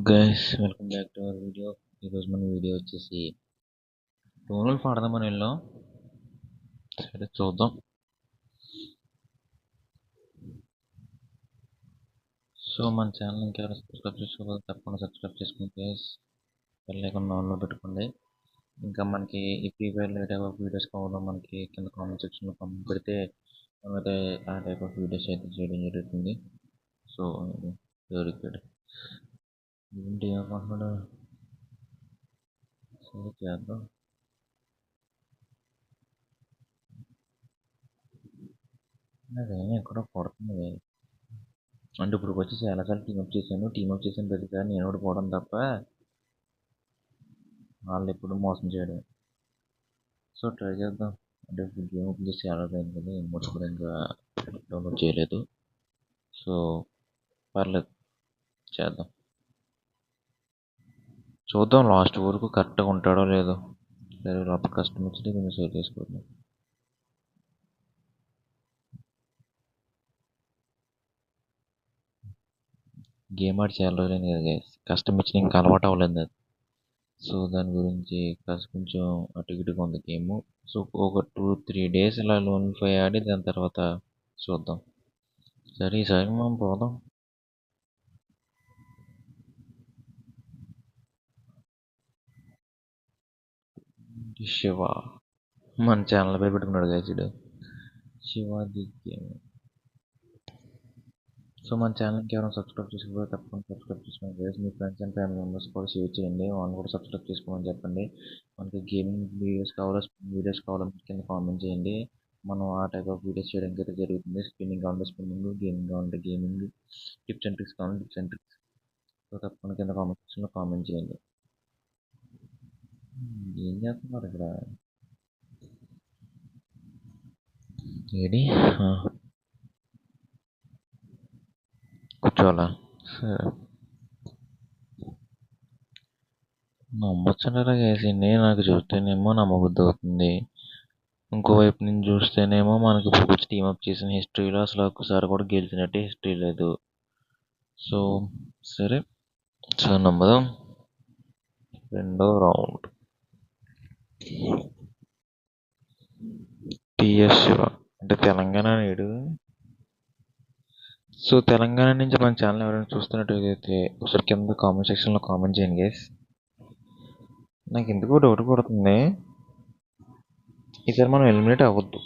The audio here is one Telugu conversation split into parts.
Guys, welcome back to our video. ఈరోజు మన వీడియో వచ్చేసి టోనల్ పాడదామని వెళ్ళాం. సరే చూద్దాం. సో మన ఛానల్ ఇంకెవరైనా సబ్స్క్రైబ్ చేసుకోవాలి తప్పకుండా సబ్స్క్రైబ్ చేసుకోండి గైస్. బెల్ ఐకాన్ ఆన్లో పెట్టుకోండి. ఇంకా మనకి ఈ free fire type of videos కావాలో మనకి కింద కామెంట్ సెక్షన్లో కామెంట్ పెడితే మనమైతే ఆ టైప్ ఆఫ్ వీడియోస్ అయితే చేయడం జరుగుతుంది. So very good. ఏంటి అనుకుంటున్నాడు? సరే చేద్దాం. నాకేమో ఎక్కడో కొడుతుంది. అంటే ఇప్పుడు వచ్చి చాలాసార్లు టీమప్ చేసిన ప్రతిసారి నేను ఓడిపోవడం తప్ప వాళ్ళు ఎప్పుడు మోసం చేయడం. సో ట్రై చేద్దాం. అంటే గేమ్ ఓపెన్ చేసి చాలా అయింది కదా, ఎమోట్స్ కూడా ఇంకా డౌన్లోడ్ చేయలేదు. సో పర్లేదు, చేద్దాం. చూద్దాం లాస్ట్ వరకు కరెక్ట్గా ఉంటాడో లేదో. సరే లోపల కష్టం వచ్చింది, కొంచెం సేవ్ చేసుకుందాం. గేమ్ ఆడి చాలా రోజులైంది కదా గైస్, కష్టం ఇచ్చిన ఇంకా అలవాటు అవ్వలేదు అది. సో దాని గురించి కాస్త కొంచెం అటు ఇటుగా ఉంది గేమ్. సో ఒక 2-3 డేస్ ఇలా లోన్ 5 ఆడి దాని తర్వాత చూద్దాం. సరే ఈసారి మనం పోదాం. శివ మన ఛానల్ పేరు పెట్టుకున్నాడు గైజుడు, శివాజీ గేమ్. సో మన ఛానల్కి ఎవరైనా సబ్స్క్రైబ్ చేసుకోవాలి తప్పకుండా సబ్స్క్రైబ్ చేసుకోండి guys. Me friends and family members కూడా షేర్ చేయండి, వాళ్ళు కూడా సబ్స్క్రైబ్ చేసుకోమని చెప్పండి. మనకి గేమింగ్ వీడియోస్ కావాలో కింద కామెంట్ చేయండి. మనం ఆ టైప్ ఆఫ్ వీడియోస్ చేయడానికి అయితే జరుగుతుంది. స్పిన్నింగ్ కావాలంటే స్పిన్నింగ్, గేమింగ్ కావాలంటే గేమింగ్, టిప్స్ అండ్ ట్రిక్స్ కావాలంటే టిప్స్ అండ్ ట్రిక్స్. సో తప్పకుండా కింద కామెంట్ సెక్షన్లో కామెంట్ చేయండి. ఏం చేస్తున్నారు ఇక్కడ? ఏడి కూర్చోవాలా? సరే నమ్మొచ్చంటారా వేసింది. నాకు చూస్తేనేమో నమ్మబుద్ధి అవుతుంది, ఇంకోవైపు నుంచి చూస్తేనేమో మనకి ఇప్పుడు వచ్చి టీమప్ చేసిన హిస్టరీలో అసలు ఒక్కసారి కూడా గెలిచినట్టే హిస్టరీ లేదు. సో సరే, సో నమ్మదాం. రెండో రౌండ్ టిఎస్ శివ అంటే తెలంగాణ నేడు. సో తెలంగాణ నుంచి మన ఛానల్ ఎవరైనా చూస్తున్నట్టయితే ఒకసారి కింద కామెంట్ సెక్షన్లో కామెంట్ చేయండి గైస్. నాకు ఎందుకో డౌట్ కొడుతుంది, ఈసారి మనం ఎలిమినేట్ అవ్వద్దు.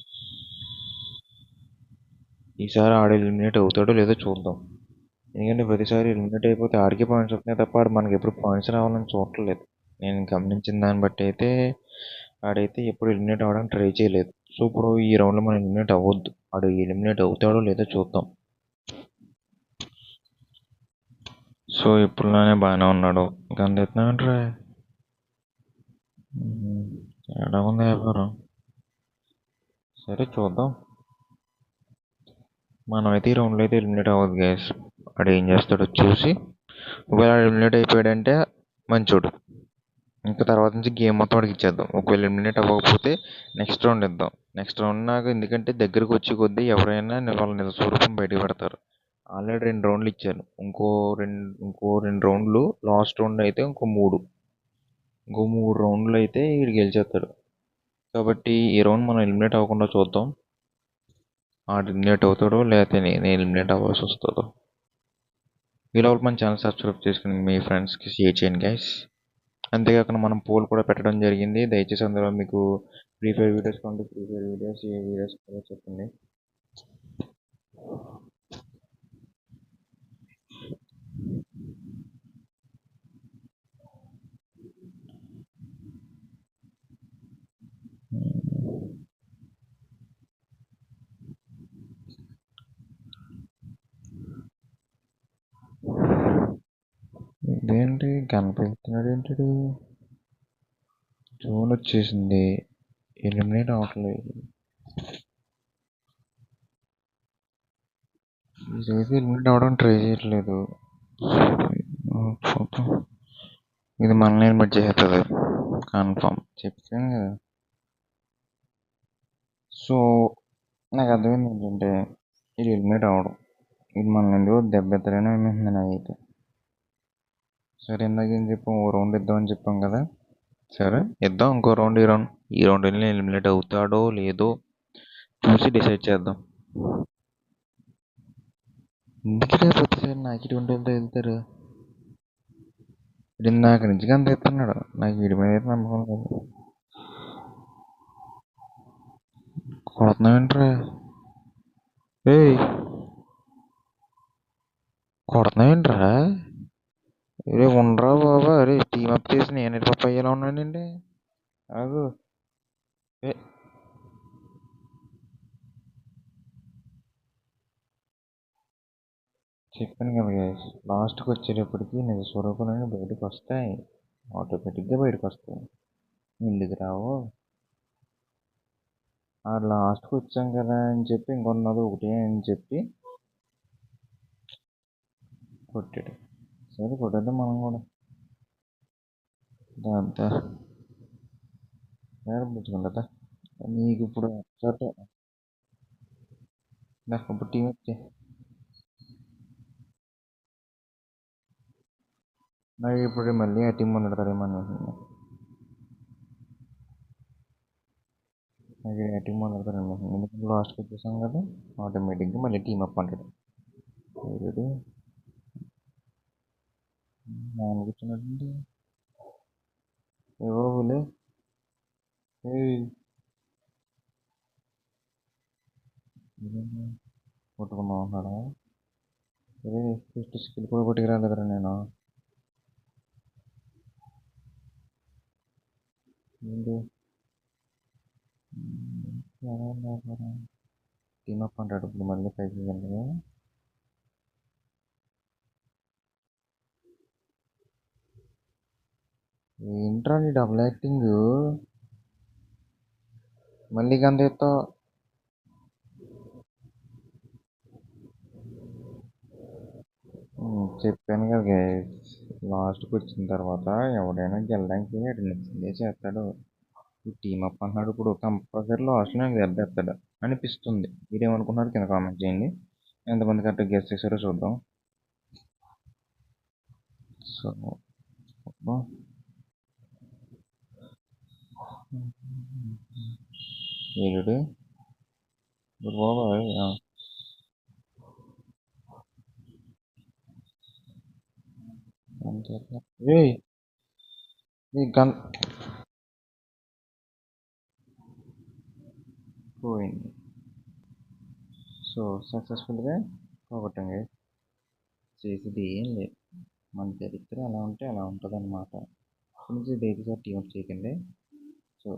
ఈసారి ఆడు ఎలిమినేట్ అవుతాడో లేదో చూద్దాం. ఎందుకంటే ప్రతిసారి ఎలిమినేట్ అయిపోతే ఆడికి పాయింట్స్ వస్తున్నాయి తప్ప ఆడు మనకి ఎప్పుడు పాయింట్స్ రావాలని చూడట్లేదు. నేను గమనించిన దాన్ని బట్టి అయితే ఆడైతే ఎప్పుడు ఎలిమినేట్ అవ్వడానికి ట్రై చేయలేదు. సో ఇప్పుడు ఈ రౌండ్లో మనం ఎలిమినేట్ అవ్వద్దు, ఆడు ఎలిమినేట్ అవుతాడో లేదో చూద్దాం. సో ఇప్పుడులానే బాగానే ఉన్నాడు, ఇంకా అంత ఎత్తున్నామంటారా? తేడా ఉంది వ్యాపారం. సరే చూద్దాం. మనమైతే ఈ రౌండ్లో అయితే ఎలిమినేట్ అవ్వదు గ్యాస్. ఆడు ఏం చేస్తాడో చూసి, ఒకవేళ ఎలిమినేట్ అయిపోయాడంటే మంచోడు, ఇంకా తర్వాత నుంచి గేమ్ మొత్తం వాడికి ఇచ్చేద్దాం. ఒకవేళ ఎలిమినేట్ అవ్వకపోతే నెక్స్ట్ రౌండ్ ఇద్దాం. నెక్స్ట్ రౌండ్ నాకు ఎందుకంటే దగ్గరకు వచ్చి కొద్దీ ఎవరైనా వాళ్ళ నిజ స్వరూపం బయటకు పెడతారు. ఆల్రెడీ 2 రౌండ్లు ఇచ్చాను, ఇంకో రెండు రౌండ్లు, లాస్ట్ రౌండ్ అయితే ఇంకో 3 రౌండ్లు అయితే వీడు గెలిచేస్తాడు. కాబట్టి ఈ రౌండ్ మనం ఎలిమినేట్ అవ్వకుండా చూద్దాం. ఆడు ఎలిమినేట్ అవుతాడో లేకపోతే నేను ఎలిమినేట్ అవ్వాల్సి వస్తుందో. ఈ లోపల మన ఛానల్ సబ్స్క్రైబ్ చేసుకుని మీ ఫ్రెండ్స్కి షేర్ చేయండి గైస్. అంతేకాకుండా మనం పోల్ కూడా పెట్టడం జరిగింది. దయచేసి అందులో మీకు ఫ్రీ ఫైర్ వీడియోస్ కావాలంటే ఫ్రీ ఫైర్ వీడియోస్, ఏ వీడియోస్ కూడా చెప్పండి. ఇదేంటి కనిపిస్తున్నాడు ఏంటి? జోన్ వచ్చేసింది, ఎలిమినేట్ అవ్వట్లేదు. ఇదైతే ఎలిమినేట్ అవ్వడం ట్రై చేయట్లేదు. చూద్దాం, ఇది మనల్ని ఎలిమినేట్ చేస్తుంది కన్ఫర్మ్, చెప్పాను కదా. సో నాకు అర్థమైంది ఏంటంటే ఇది ఎలిమినేట్ అవ్వడం, ఇది మనల్ని ఎందుకు దెబ్బెత్తలేని అనిపిస్తుంది నాకైతే. సరే ఇందాక ఏం చెప్పాం, ఓ రౌండ్ ఇద్దామని చెప్పాం కదా. సరే ఇద్దాం ఇంకో రౌండ్. ఈ రౌండ్ వెళ్ళి ఎలిమినేట్ అవుతాడో లేదో చూసి డిసైడ్ చేద్దాం. ఎందుకు ప్రతిసారి నాకు ఇటువంటి వాళ్ళతో వెళ్తారు? ఇది నాకు నుంచి అంత ఎత్తున్నాడు, నాకు వీడి మీద అయితే నమ్మకం లేదు. కొడుతున్నావేంట్రా? ఏయ్ కొడుతున్నావేంట్రా? రే ఉండరా బాబా, అరే టీమ్ అప్ చేసి నేను ఎటు పప్పు అయ్యేలా ఉన్నానండి. ఆగు. ఏ చెప్పాను కదా గైస్, లాస్ట్కి వచ్చేటప్పటికి నిజ స్వరూపాలన్నీ బయటకు వస్తాయి, ఆటోమేటిక్గా బయటకు వస్తాయి. ఎందుకు రావు? ఆ లాస్ట్కి వచ్చాం కదా అని చెప్పి ఇంకొన్నది ఒకటి అని చెప్పి కొట్టాడు. సరే కొట్టేద్దాం మనం కూడా. దాంతో పుచ్చుకుంటా. నీకు ఇప్పుడు సరే ఇప్పుడు టీం వచ్చి నాకు ఇప్పుడు మళ్ళీ ఆ టీం మొదలెడతారేమో అనుకుంటున్నాను. నాకు ఆ టీం మొదలెడతారేమో ఎందుకంటే లాస్ట్కి వచ్చేసాం కదా, ఆటోమేటిక్గా మళ్ళీ టీం అప్ అంటాడు. వీడు నాన్న కూర్చున్నట్టుండి ఎవరులే. కొట్టుకుందాం అన్నాడా? సరే ఫస్ట్ స్కిల్ కూడా కొట్టుకు రాలేదురా నేను. ఏంటి టీమ్ అప్ అంటాడు ఇప్పుడు మళ్ళీ పైకి వెళ్ళి. ఏంట్రా నీ డబుల్ యాక్టింగ్ మళ్ళీ గంత ఎత్తావు? చెప్పాను కదా గైస్, లాస్ట్కి వచ్చిన తర్వాత ఎవడైనా గెలడానికి నచ్చిందే చేస్తాడు. టీమ్ అప్ అంటున్నాడు ఇప్పుడు కంపల్సరీ లాస్ట్ నాకు దెబ్బేస్తాడు అనిపిస్తుంది. మీరేమనుకున్నారు కింద కామెంట్ చేయండి. ఎంతమంది కరెక్ట్గా గెస్ చేశారో చూద్దాం. సో ఏడు బాబాయ్ ఏయ్ గన్ పోయింది. సో సక్సెస్ఫుల్గా పోగొట్టండి. చేసేది ఏం లేదు, మన చరిత్ర ఎలా ఉంటే అలా ఉంటుంది అనమాట. కొంచెం డైలీ టీం అప్ చేయకండి. సో